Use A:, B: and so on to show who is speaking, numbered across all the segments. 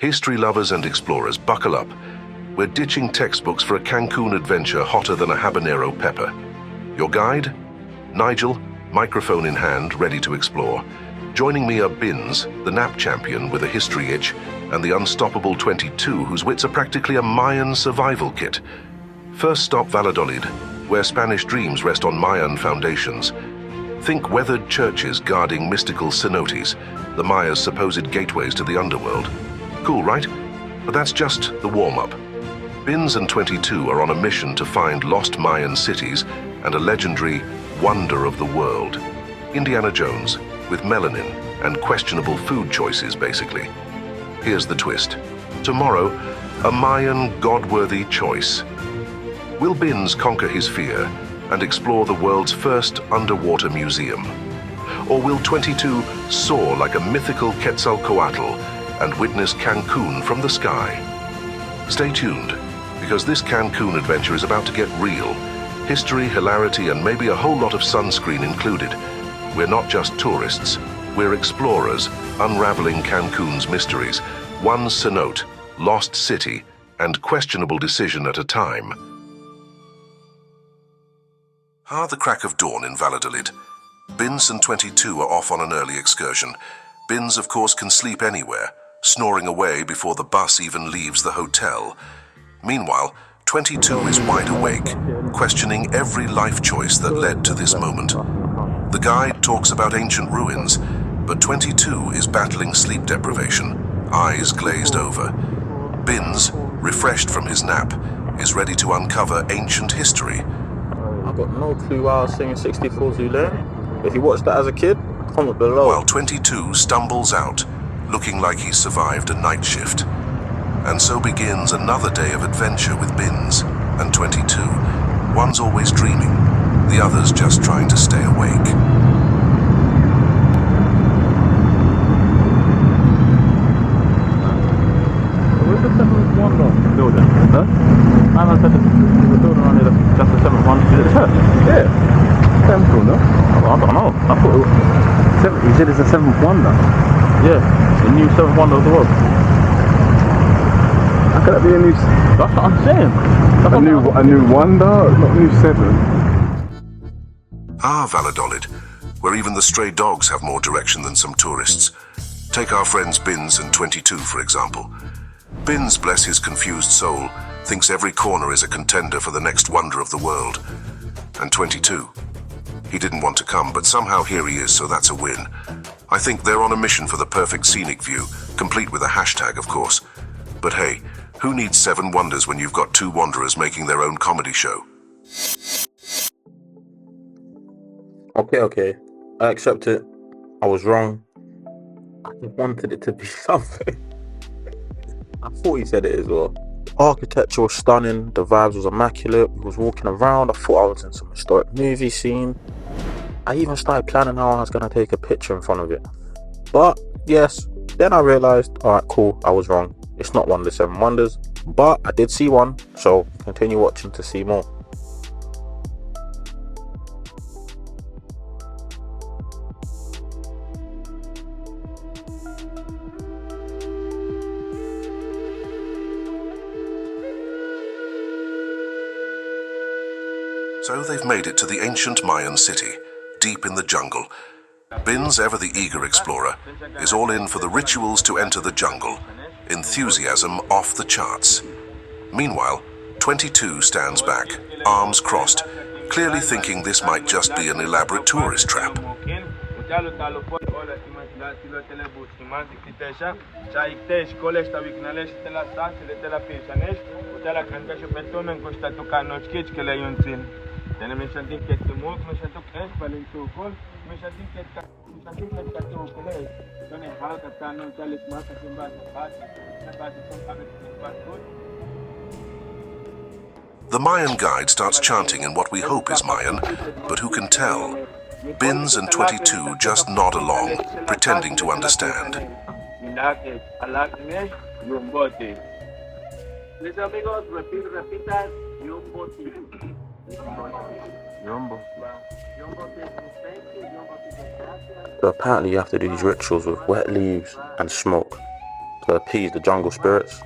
A: History lovers and explorers, buckle up. We're ditching textbooks for a Cancun adventure hotter than a habanero pepper. Your guide? Nigel, microphone in hand, ready to explore. Joining me are Bins, the nap champion with a history itch, and the unstoppable 22, whose wits are practically a Mayan survival kit. First stop Valladolid, where Spanish dreams rest on Mayan foundations. Think weathered churches guarding mystical cenotes, the Mayas' supposed gateways to the underworld. Cool, right? But that's just the warm-up. Bins and 22 are on a mission to find lost Mayan cities and a legendary wonder of the world. Indiana Jones, with melanin and questionable food choices, basically. Here's the twist. Tomorrow, a Mayan god-worthy choice. Will Bins conquer his fear and explore the world's first underwater museum? Or will 22 soar like a mythical Quetzalcoatl and witness Cancun from the sky? Stay tuned, because this Cancun adventure is about to get real. History, hilarity, and maybe a whole lot of sunscreen included. We're not just tourists, we're explorers, unraveling Cancun's mysteries, one cenote, lost city, and questionable decision at a time. The crack of dawn in Valladolid. Bins and 22 are off on an early excursion. Bins, of course, can sleep anywhere, snoring away before the bus even leaves the hotel. Meanwhile, 22 is wide awake, questioning every life choice that led to this moment. The guide talks about ancient ruins, but 22 is battling sleep deprivation, eyes glazed over. Bins, refreshed from his nap, is ready to uncover ancient history.
B: I've got no clue why I was singing 64 Zulu. If you watched that as a kid, comment below.
A: While 22 stumbles out, looking like he's survived a night shift. And so begins another day of adventure with Bins and 22. One's always dreaming, the other's just trying to stay awake.
B: Where's the 7th wonder building? Huh? Man, I said there's a building around here that's the 7th wonder. Is it a church? Yeah. Temple, no? I don't know. I thought it was... You said it's the 7th wonder? Yeah, the new 7th wonder of the world.
C: How could that be a new...
B: That's what I'm saying.
C: A new wonder, not new 7.
A: Valladolid, where even the stray dogs have more direction than some tourists. Take our friends Bins and 22, for example. Bins, bless his confused soul, thinks every corner is a contender for the next wonder of the world. And 22. He didn't want to come, but somehow here he is, so that's a win. I think they're on a mission for the perfect scenic view, complete with a hashtag, of course. But hey, who needs 7 wonders when you've got 2 wanderers making their own comedy show?
B: Okay. I accept it. I was wrong. I just wanted it to be something. I thought he said it as well. Architecture was stunning. The vibes was immaculate. We was walking around. I thought I was in some historic movie scene. I even started planning how I was going to take a picture in front of it. But, yes, then I realised, alright, cool, I was wrong. It's not one of the 7 wonders, but I did see one, so continue watching to see more.
A: So they've made it to the ancient Mayan city, deep in the jungle. Bins, ever the eager explorer, is all in for the rituals to enter the jungle. Enthusiasm off the charts. Meanwhile, 22 stands back, arms crossed, clearly thinking this might just be an elaborate tourist trap. The Mayan guide starts chanting in what we hope is Mayan, but who can tell? Bins and 22 just nod along, pretending to understand.
B: So apparently you have to do these rituals with wet leaves and smoke. to appease the jungle spirits.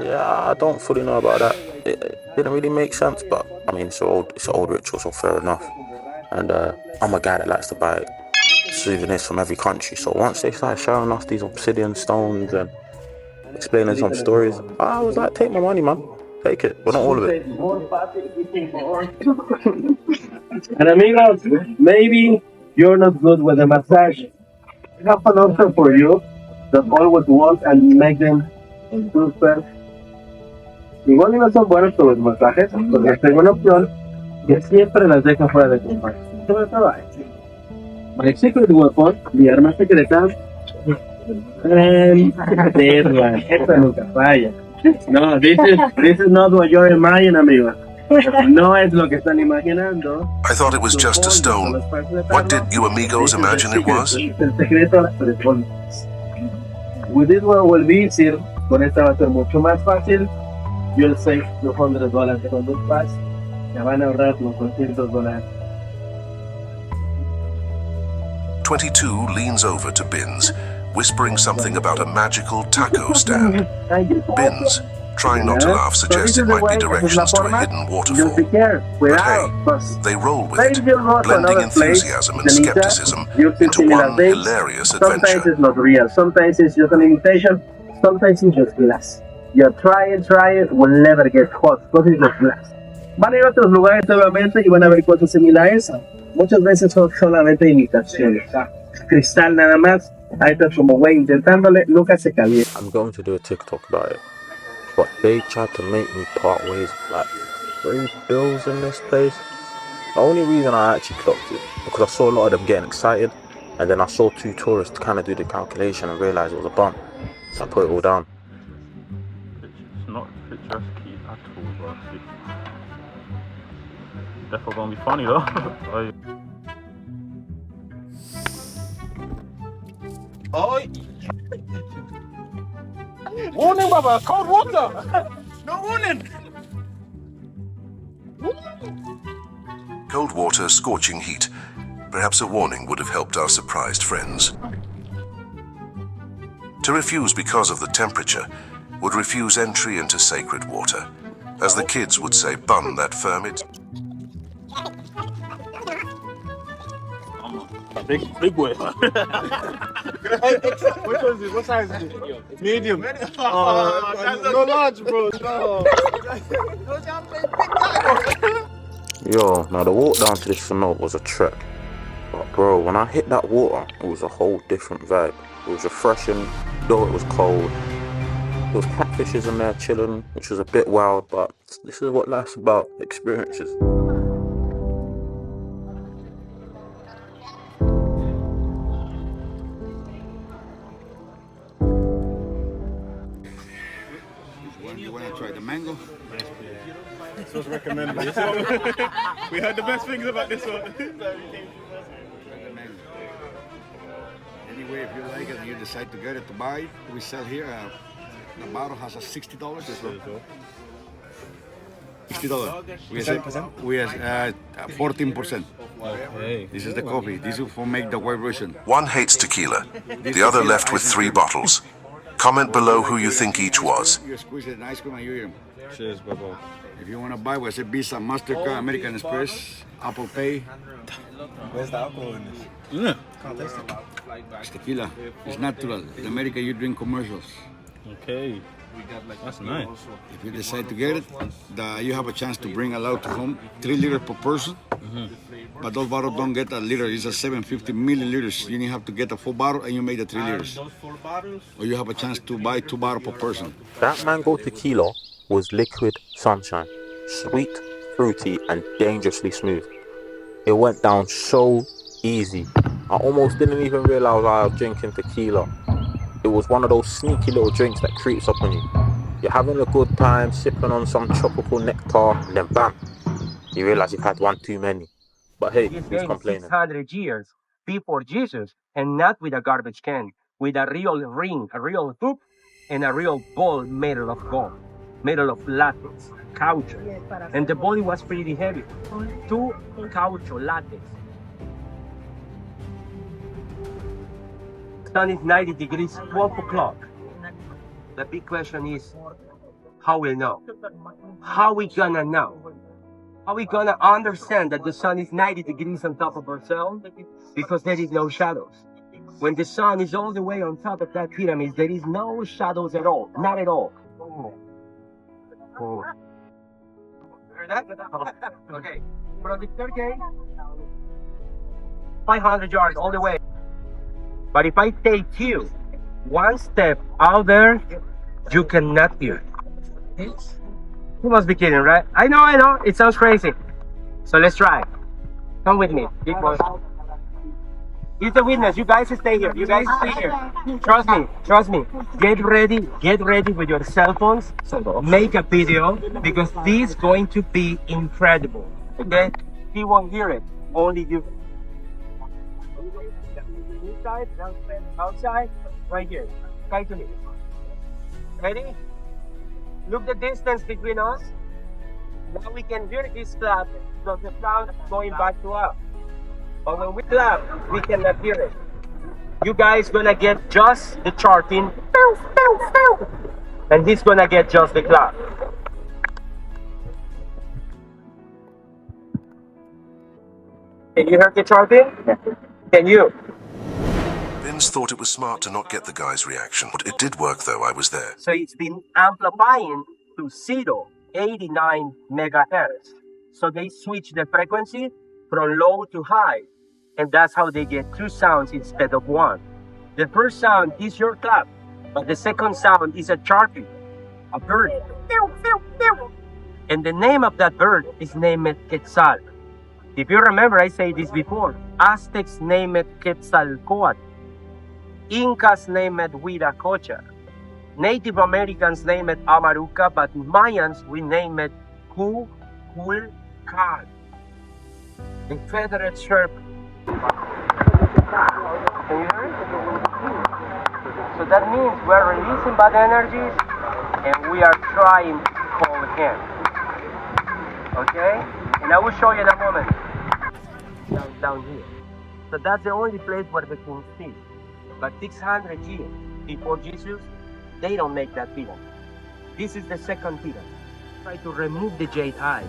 B: Yeah, I don't fully know about that. It didn't really make sense, but I mean, it's an old ritual, so fair enough. And I'm a guy that likes to buy souvenirs from every country. So once they started showing us these obsidian stones and explaining some stories, I was like, take my money, man. Take it, but not all of it.
D: And amigos, maybe you're not good with the massage. I have an option for you that always want and make them super. Igual y no son buenos con los masajes, porque tengo una opción que siempre las deja fuera de combate. Sobre todo a este. My secret weapon, mi arma secreta. Esta nunca falla. No, this is not what you're imagining, amigos. No es lo que están imaginando.
A: I thought it was just a stone. What did you amigos imagine it was?
D: El secreto de las preguntas. With this one will be easier. Con esta va a ser mucho más fácil. You'll save $200 con dos pass. Se van a ahorrar los $200.
A: 22 leans over to Binns, whispering something about a magical taco stand. Binns, trying not to laugh, suggests it might be directions to a hidden waterfall. But hey, they roll with it, blending enthusiasm and skepticism into one hilarious
D: Sometimes
A: adventure.
D: it's not real. Sometimes it's just an imitation. Sometimes it's just glass. You try it, will never get caught. Because it's just glass. Van a ir a otros lugares obviamente y van a ver cosas similares. Muchas veces son solamente imitaciones. Cristal nada más. Ahí estás como güey intentándole, nunca se calienta.
B: I'm going to do a TikTok about it, but they tried to make me part ways with like free bills in this place. The only reason I actually clocked it because I saw a lot of them getting excited, and then I saw two tourists kind of do the calculation and realize it was a bump, so I put it all down.
E: It's not picturesque at all, bro. Definitely gonna be funny though.
B: Oh, warning, Baba! Cold water! No warning!
A: Cold water, scorching heat. Perhaps a warning would have helped our surprised friends. To refuse because of the temperature would refuse entry into sacred water. As the kids would say, bun that ferment.
E: Big boy.
C: Which one is it? What size is it? Medium. No large, bro. No.
B: Yo, now the walk down to this cenote was a trek. But bro, when I hit that water, it was a whole different vibe. It was refreshing, though it was cold. There was catfishes in there chilling, which was a bit wild, but this is what life's about, experiences.
F: You want to try the mango?
C: This was recommended. We heard the best things about this one.
F: Try the mango. Anyway, if you like it and you decide to get it to buy it, we sell here. The bottle has a $60. This one. $60. We have 14%.
C: Okay.
F: This is the coffee. This is for make the white Russian.
A: One hates tequila, the other left with 3 bottles. Comment below who you think each was.
F: You squeeze it in ice cream and you eat them.
C: Cheers, Baba.
F: If you want to buy, we say Visa, MasterCard, American Express, Apple Pay.
C: Where's the alcohol in this?
F: Yeah.
C: Can't taste it.
F: It's tequila. It's natural. In America, you drink commercials.
E: Okay. That's nice.
F: If you decide to get it, you have a chance to bring a lot to home, 3 liters per person. But those bottles don't get a liter, it's a 750 milliliters. You have to get a full bottle and you make the 3 liters. Or you have a chance to buy 2 bottles per person.
B: That mango tequila was liquid sunshine, sweet, fruity, and dangerously smooth. It went down so easy. I almost didn't even realize I was drinking tequila. It was one of those sneaky little drinks that creeps up on you. You're having a good time, sipping on some tropical nectar, and then bam, you realize you've had one too many. But hey, who's complaining?
G: 600 years before Jesus, and not with a garbage can, with a real ring, a real hoop, and a real ball made of gold, made of latex, caoutchouc. And the body was pretty heavy. 2 caoutchouc latex. Sun is 90 degrees, 12 o'clock. The big question is, how we know? How we gonna know? How we gonna understand that the sun is 90 degrees on top of ourselves? Because there is no shadows. When the sun is all the way on top of that pyramid, there is no shadows at all. Not at all. Heard that? Okay. From the staircase, 500 yards all the way. But if I take you one step out there, you cannot hear. You must be kidding, right? I know. It sounds crazy. So let's try. Come with me. Big boy. He's the witness. You guys stay here. You guys stay here. Trust me. Get ready with your cell phones. Make a video because this is going to be incredible. Okay? He won't hear it. Only you. Inside, outside, right here. Try to me. Ready? Look the distance between us. Now we can hear this clap because the sound is going back to us. But when we clap, we cannot hear it. You guys gonna get just the charting, and he's gonna get just the clap. Can you hear the charting? Can you?
A: Vince thought it was smart to not get the guy's reaction. But it did work though, I was there.
G: So it's been amplifying to 89 megahertz. So they switch the frequency from low to high. And that's how they get two sounds instead of one. The first sound is your clap, but the second sound is a chirping, a bird. And the name of that bird is named Quetzal. If you remember, I said this before. Aztecs named it Quetzalcoatl. Incas named it Huiracocha. Native Americans named it Amaruca, but Mayans, we name it Kukulkan. The feathered serpent. Can you hear it? So that means we're releasing bad energies and we are trying to call him. Okay? And I will show you in a moment. Down here. So that's the only place where the king speaks. But 600 years before Jesus, they don't make that pyramid. This is the second pyramid. Try to remove the jade eyes.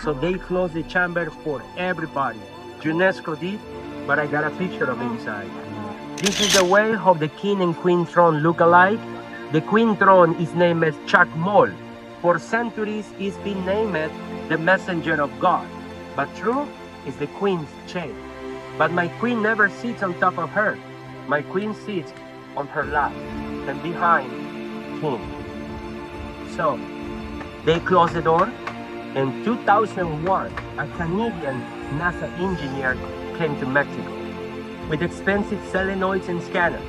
G: So they close the chamber for everybody. UNESCO did, but I got a picture of inside. This is the way how the king and queen throne look alike. The queen throne is named as Chacmol. For centuries, it's been named the messenger of God. But true is the queen's chain. But my queen never sits on top of her. My queen sits on her lap and behind king. So they closed the door. In 2001, a Canadian NASA engineer came to Mexico with expensive solenoids and scanners.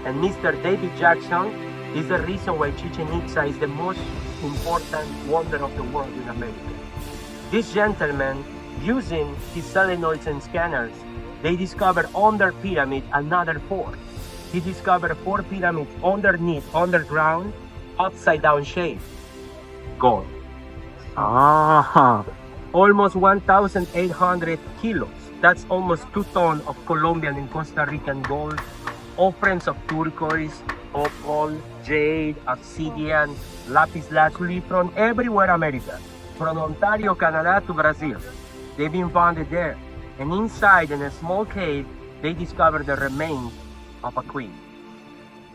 G: And Mr. David Jackson is the reason why Chichen Itza is the most important wonder of the world in America. This gentleman, using his solenoids and scanners, they discovered under pyramid another 4. He discovered 4 pyramids underneath, underground, upside down shape. Gold. Almost 1,800 kilos. That's almost 2 tons of Colombian and Costa Rican gold. Offerings of turquoise, opal, jade, obsidian, lapis lazuli from everywhere America. From Ontario, Canada to Brazil. They've been founded there. And inside, in a small cave, they discovered the remains of a queen.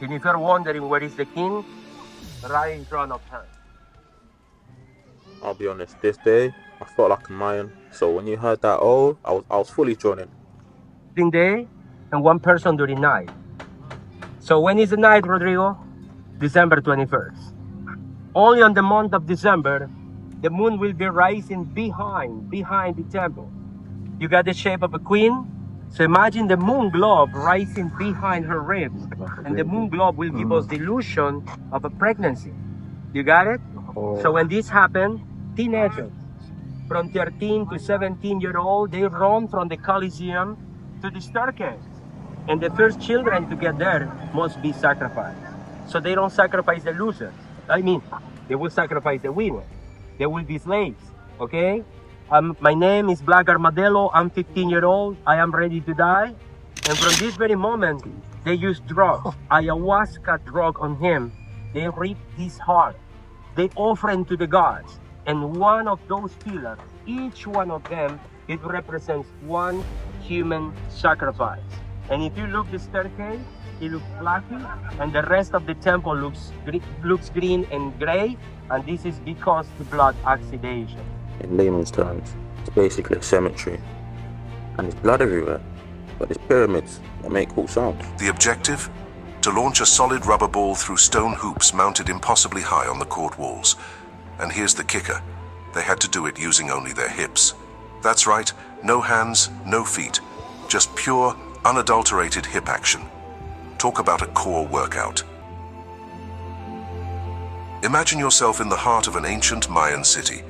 G: And if you're wondering where is the king, right in front of her.
B: I'll be honest, this day, I felt like a Mayan. So when you heard that, I was fully drawn in.
G: During day and one person during night. So when is the night, Rodrigo? December 21st. Only on the month of December, the moon will be rising behind the temple. You got the shape of a queen. So imagine the moon globe rising behind her ribs. And the moon globe will give us the illusion of a pregnancy. You got it? So when this happened, teenagers from 13 to 17-year-old, they run from the Coliseum to the staircase. And the first children to get there must be sacrificed. So they don't sacrifice the losers. I mean, they will sacrifice the winners. They will be slaves, okay? My name is Black Armadillo. I'm 15-year-old. I am ready to die. And from this very moment, they use drugs, ayahuasca drug on him. they rip his heart. They offer him to the gods. And one of those pillars, each one of them, it represents one human sacrifice. And if you look the staircase, it looks fluffy, and the rest of the temple looks green and gray, and this is because the blood oxidation.
B: In layman's terms, it's basically a cemetery. And there's blood everywhere, but there's pyramids that make cool sounds.
A: The objective? To launch a solid rubber ball through stone hoops mounted impossibly high on the court walls. And here's the kicker. They had to do it using only their hips. That's right, no hands, no feet. Just pure, unadulterated hip action. Talk about a core workout. Imagine yourself in the heart of an ancient Mayan city,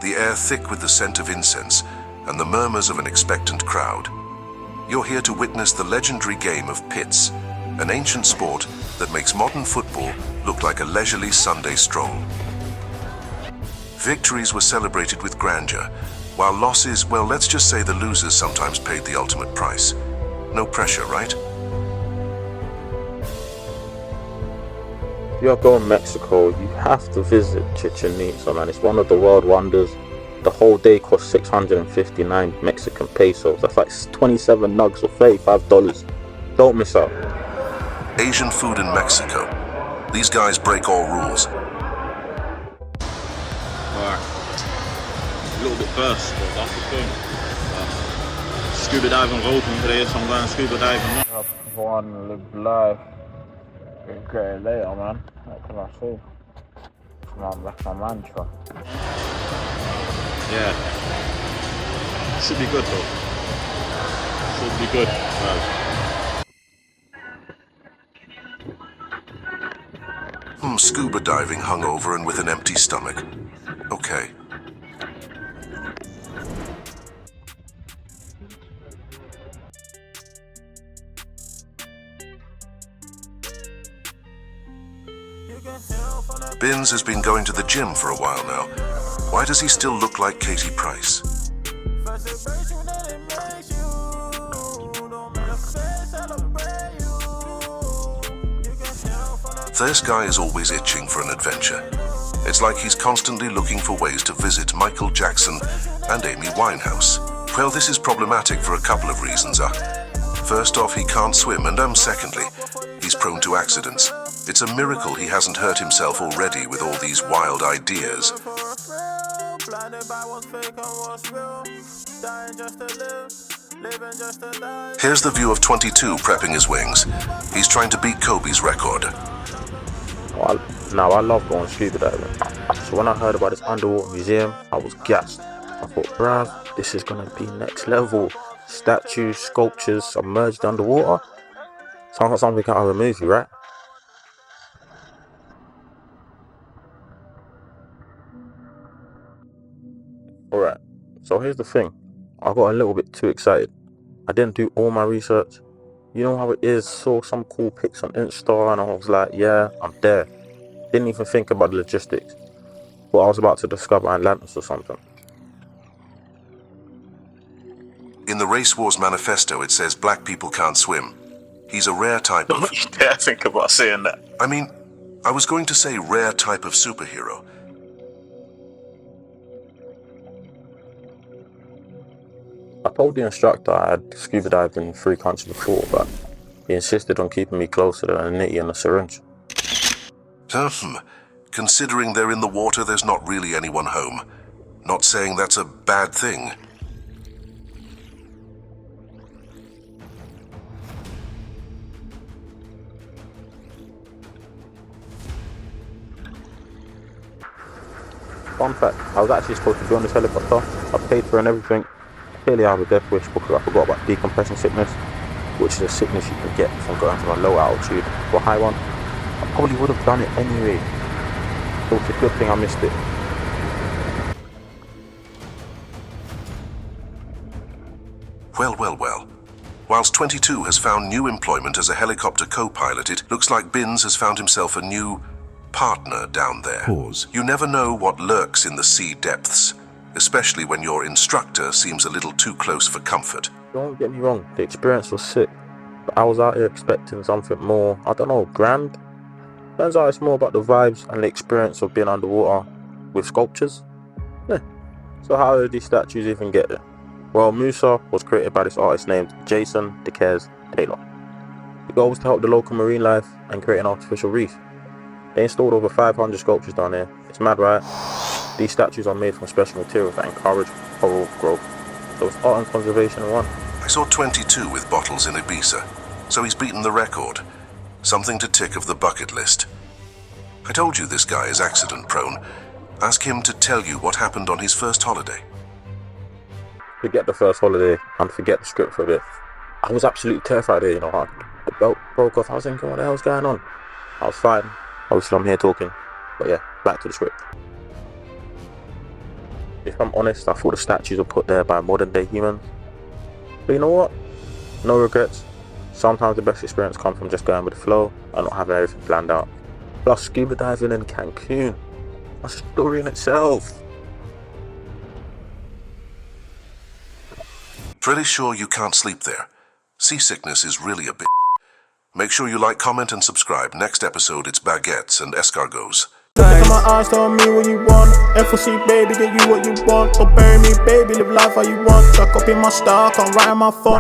A: the air thick with the scent of incense and the murmurs of an expectant crowd. You're here to witness the legendary game of pits, an ancient sport that makes modern football look like a leisurely Sunday stroll. Victories were celebrated with grandeur, while losses, well, let's just say the losers sometimes paid the ultimate price. No pressure, right?
B: If you're going to Mexico, you have to visit Chichen Itza, man. It's one of the world wonders. The whole day cost 659 Mexican pesos. That's like 27 nugs or $35. Don't miss out.
A: Asian food in Mexico. These guys break all rules.
E: Alright. A little bit first, but that's the thing. Scuba diving roken today, so I'm going scuba diving.
B: Have fun, live life. Get it later, man. What can I say? That's my mantra.
E: Yeah. Should be good though. Should be good.
A: Scuba diving hungover and with an empty stomach. Okay. Binns has been going to the gym for a while now. Why does he still look like Katie Price? This guy is always itching for an adventure. It's like he's constantly looking for ways to visit Michael Jackson and Amy Winehouse. Well, this is problematic for a couple of reasons. First off, he can't swim, and secondly, he's prone to accidents. It's a miracle he hasn't hurt himself already with all these wild ideas. Here's the view of 22 prepping his wings. He's trying to beat Kobe's record.
B: Now, I love going scuba diving. So when I heard about this underwater museum, I was gassed. I thought, bruv, this is gonna be next level. Statues, sculptures, submerged underwater. Sounds like something out of a movie, right? Alright, so here's the thing. I got a little bit too excited. I didn't do all my research. You know how it is, saw some cool pics on Insta and I was like, yeah, I'm there. Didn't even think about the logistics. But I was about to discover Atlantis or something.
A: In the Race Wars manifesto, it says black people can't swim. He's a rare type of...
C: Don't you dare think about saying that.
A: I mean, I was going to say rare type of superhero.
B: I told the instructor I had scuba dived in 3 countries before, but he insisted on keeping me closer than a nitty and a syringe.
A: Considering they're in the water, there's not really anyone home. Not saying that's a bad thing.
B: Fun fact, I was actually supposed to be on this helicopter. I paid for it and everything. Clearly I have a death wish because I forgot about decompression sickness, which is a sickness you can get from going from a low altitude to a high one. I probably would have done it anyway. So it's a good thing I missed it.
A: Well. Whilst 22 has found new employment as a helicopter co-pilot, it looks like Binns has found himself a new partner down there. Pause. You never know what lurks in the sea depths, especially when your instructor seems a little too close for comfort.
B: Don't get me wrong, the experience was sick, but I was out here expecting something more, I don't know, grand? Turns out it's more about the vibes and the experience of being underwater with sculptures. Yeah. So how did these statues even get there? Well, Musa was created by this artist named Jason Taylor. The goal was to help the local marine life and create an artificial reef. They installed over 500 sculptures down there. It's mad, right? These statues are made from special materials that encourage coral growth. So it's art and conservation in one.
A: I saw 22 with bottles in Ibiza, so he's beaten the record. Something to tick of the bucket list. I told you this guy is accident prone. Ask him to tell you what happened on his first holiday.
B: Forget the first holiday and forget the script for a bit. I was absolutely terrified there, you know. The belt broke off. I was thinking, what the hell's going on? I was fine. Obviously, I'm here talking. But yeah, back to the script. If I'm honest, I thought the statues were put there by modern day humans. But you know what? No regrets. Sometimes the best experience comes from just going with the flow and not having everything planned out. Plus, scuba diving in Cancun. A story in itself.
A: Pretty sure you can't sleep there. Seasickness is really a bit. Make sure you like, comment, and subscribe. Next episode, it's baguettes and escargots.
C: Look at my eyes, tell me what you want. FOC, baby, get you what you want. Don't bury me, baby, live life how you want. Track up in my style, can't write on my phone.